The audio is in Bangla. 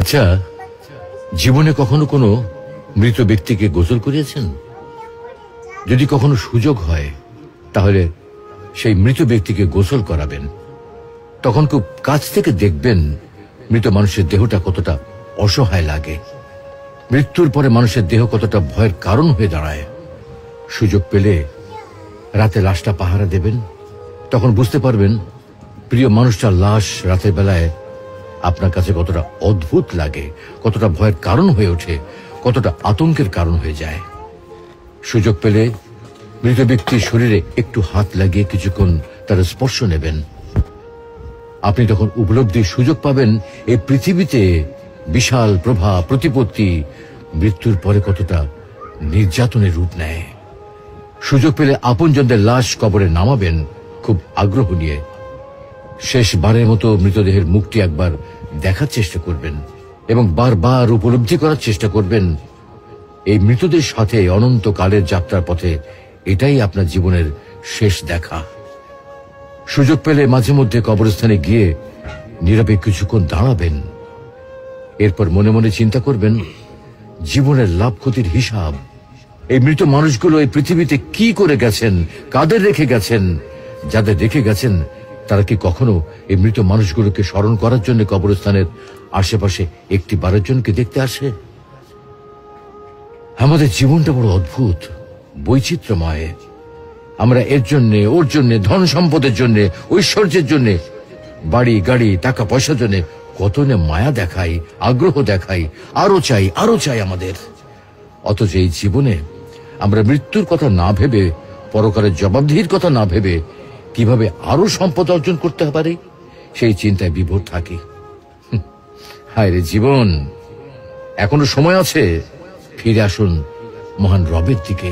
আচ্ছা, জীবনে কখনো কোনো মৃত ব্যক্তিকে গোসল করিয়েছেন? যদি কখনো সুযোগ হয় তাহলে সেই মৃত ব্যক্তিকে গোসল করাবেন। তখন খুব কাছ থেকে দেখবেন মৃত মানুষের দেহটা কতটা অসহায় লাগে, মৃত্যুর পরে মানুষের দেহ কতটা ভয়ের কারণ হয়ে দাঁড়ায়। সুযোগ পেলে রাতে লাশটা পাহারা দেবেন, তখন বুঝতে পারবেন প্রিয় মানুষটার লাশ রাতের বেলায় আপনার কাছে কতটা অদ্ভুত লাগে, কতটা ভয়ের কারণ হয়ে ওঠে, কতটা আতঙ্কের কারণ হয়ে যায়। সুযোগ পেলে মৃত ব্যক্তির শরীরে একটু হাত লাগিয়ে কিছুক্ষণ তার স্পর্শ নেবেন। আপনি তখন উপলব্ধির সুযোগ পাবেন এই পৃথিবীতে বিশাল প্রভাব প্রতিপত্তি মৃত্যুর পরে কতটা নির্যাতনের রূপ নেয়। সুযোগ পেলে আপনজনদের লাশ কবরে নামাবেন খুব আগ্রহ নিয়ে। শেষবারের মতো মৃতদেহের মুখটি একবার দেখার চেষ্টা করবেন এবং বারবার উপলব্ধি করার চেষ্টা করবেন এই মৃতদের সাথে অনন্তকালের যাত্রার পথে এটাই আপনার জীবনের শেষ দেখা। সুযোগ পেলে মাঝে মধ্যে কবরস্থানে গিয়ে নীরবে কিছুক্ষণ দাঁড়াবেন। এরপর মনে মনে চিন্তা করবেন জীবনের লাভ ক্ষতির হিসাব। এই মৃত মানুষগুলো এই পৃথিবীতে কি করে গেছেন, কাদের রেখে গেছেন, যাদের রেখে গেছেন তারা কি কখনো এই মৃত মানুষগুলোকে স্মরণ করার জন্য কবরস্থানের আশেপাশে একটি বারের জনকে দেখতে আসে? আমাদের জীবনটা বড় অদ্ভুত, বৈচিত্র্যময়। আমরা এর জন্য ওর জন্য, ধন সম্পদের জন্য, ঐশ্বর্যের জন্য, বাড়ি গাড়ি টাকা পয়সার জন্য কত না মায়া দেখাই, আগ্রহ দেখাই, আরো চাই আমাদের। অথচ এই জীবনে আমরা মৃত্যুর কথা না ভেবে, পরকালের জবাবদিহির কথা না ভেবে কিভাবে আরো সম্পদ অর্জন করতে পারি সেই চিন্তায় বিভোর থাকি। হায় রে জীবন, এখনো সময় আছে, ফিরে আসুন মহান রবের দিকে।